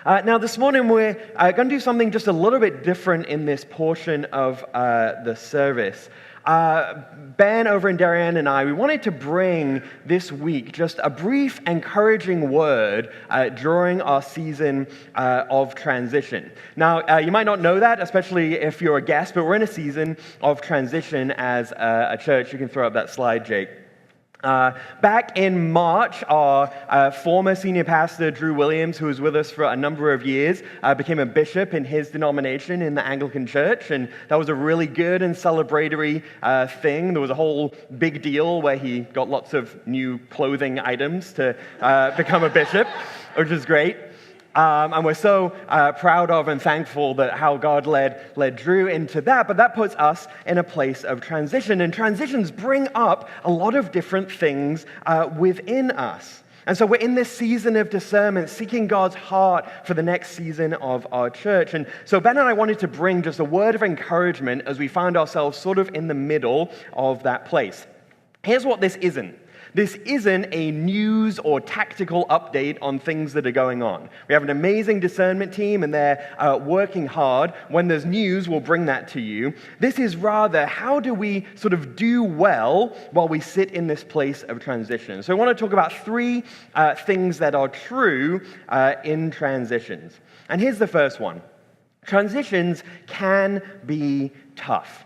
Now, this morning we're going to do something just a little bit different in this portion of the service. Ben over in Darien and I, we wanted to bring this week just a brief, encouraging word during our season of transition. Now, you might not know that, especially if you're a guest, but we're in a season of transition as a church. You can throw up that slide, Jake. Back in March, our former senior pastor, Drew Williams, who was with us for a number of years, became a bishop in his denomination in the Anglican Church, and that was a really good and celebratory thing. There was a whole big deal where he got lots of new clothing items to become a bishop, which is great. And we're so proud of and thankful that how God led Drew into that. But that puts us in a place of transition. And transitions bring up a lot of different things within us. And so we're in this season of discernment, seeking God's heart for the next season of our church. And so Ben and I wanted to bring just a word of encouragement as we find ourselves sort of in the middle of that place. Here's what this isn't. This isn't a news or tactical update on things that are going on. We have an amazing discernment team, and they're working hard. When there's news, we'll bring that to you. This is rather, how do we sort of do well while we sit in this place of transition? So I want to talk about three things that are true in transitions. And here's the first one. Transitions can be tough.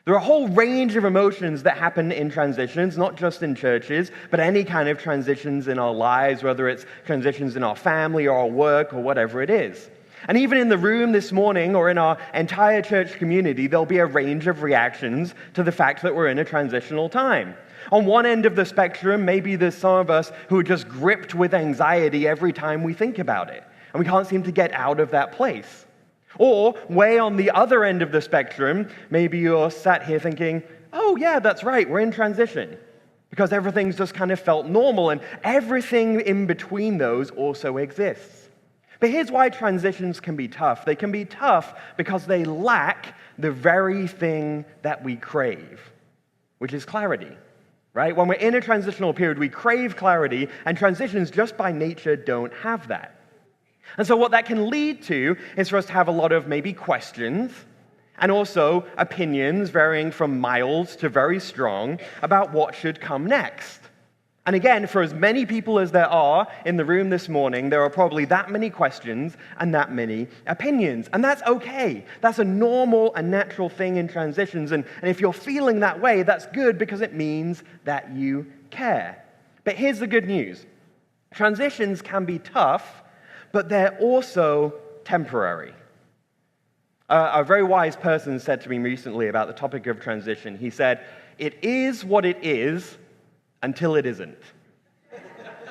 There are a whole range of emotions that happen in transitions, not just in churches, but any kind of transitions in our lives, whether it's transitions in our family or our work or whatever it is. And even in the room this morning or in our entire church community, there'll be a range of reactions to the fact that we're in a transitional time. On one end of the spectrum, maybe there's some of us who are just gripped with anxiety every time we think about it, and we can't seem to get out of that place. Or, way on the other end of the spectrum, maybe you're sat here thinking, oh yeah, that's right, we're in transition. Because everything's just kind of felt normal, and everything in between those also exists. But here's why transitions can be tough. They can be tough because they lack the very thing that we crave, which is clarity. Right? When we're in a transitional period, we crave clarity, and transitions just by nature don't have that. And so what that can lead to is for us to have a lot of maybe questions and also opinions varying from mild to very strong about what should come next. And again, for as many people as there are in the room this morning, there are probably that many questions and that many opinions. And that's okay. That's a normal and natural thing in transitions. And if you're feeling that way, that's good because it means that you care. But here's the good news. Transitions can be tough, but they're also temporary. A very wise person said to me recently about the topic of transition, he said, "It is what it is until it isn't."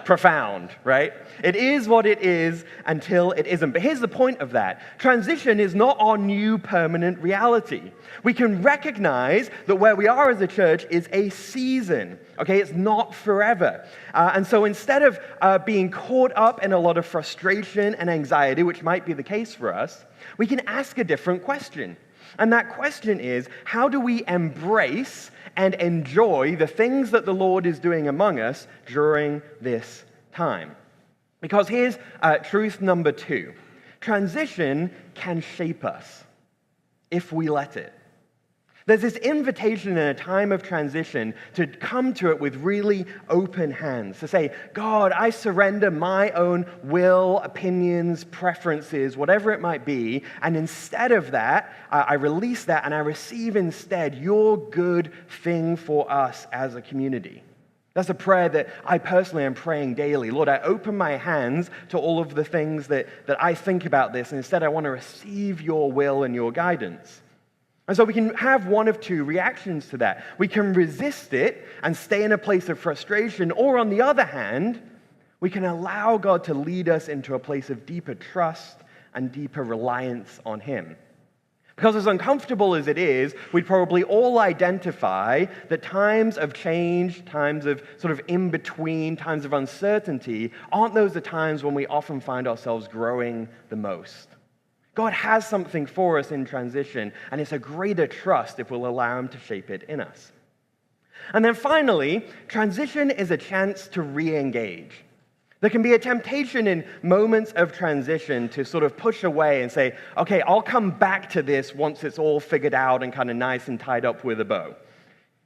Profound, right? It is what it is until it isn't. But here's the point of that. Transition is not our new permanent reality. We can recognize that where we are as a church is a season, okay? It's not forever. And so instead of being caught up in a lot of frustration and anxiety, which might be the case for us, we can ask a different question. And that question is, how do we embrace and enjoy the things that the Lord is doing among us during this time? Because here's truth number 2. Transition can shape us if we let it. There's this invitation in a time of transition to come to it with really open hands, to say, God, I surrender my own will, opinions, preferences, whatever it might be, and instead of that, I release that and I receive instead your good thing for us as a community. That's a prayer that I personally am praying daily. Lord, I open my hands to all of the things that I think about this, and instead I want to receive your will and your guidance. And so we can have one of two reactions to that. We can resist it and stay in a place of frustration, or on the other hand, we can allow God to lead us into a place of deeper trust and deeper reliance on Him. Because as uncomfortable as it is, we'd probably all identify that times of change, times of sort of in-between, times of uncertainty, aren't those the times when we often find ourselves growing the most? God has something for us in transition, and it's a greater trust if we'll allow Him to shape it in us. And then finally, transition is a chance to re-engage. There can be a temptation in moments of transition to sort of push away and say, okay, I'll come back to this once it's all figured out and kind of nice and tied up with a bow.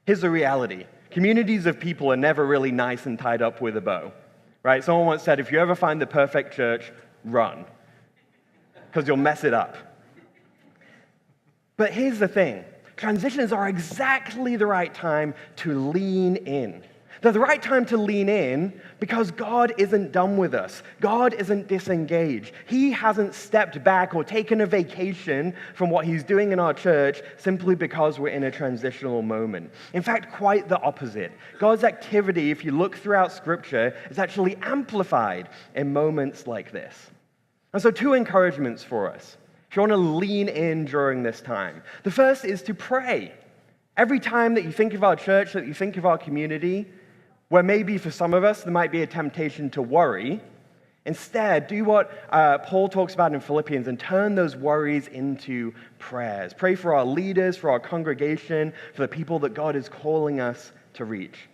Here's the reality. Communities of people are never really nice and tied up with a bow, right? Someone once said, if you ever find the perfect church, run, because you'll mess it up. But here's the thing. Transitions are exactly the right time to lean in. They're the right time to lean in because God isn't done with us. God isn't disengaged. He hasn't stepped back or taken a vacation from what he's doing in our church simply because we're in a transitional moment. In fact, quite the opposite. God's activity, if you look throughout Scripture, is actually amplified in moments like this. And so 2 encouragements for us. If you want to lean in during this time. The first is to pray. Every time that you think of our church, that you think of our community, where maybe for some of us there might be a temptation to worry, instead do what Paul talks about in Philippians and turn those worries into prayers. Pray for our leaders, for our congregation, for the people that God is calling us to reach.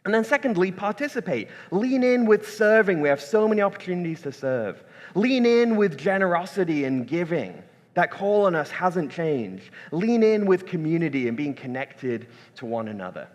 And then secondly, participate. Lean in with serving. We have so many opportunities to serve. Lean in with generosity and giving. That call on us hasn't changed. Lean in with community and being connected to one another.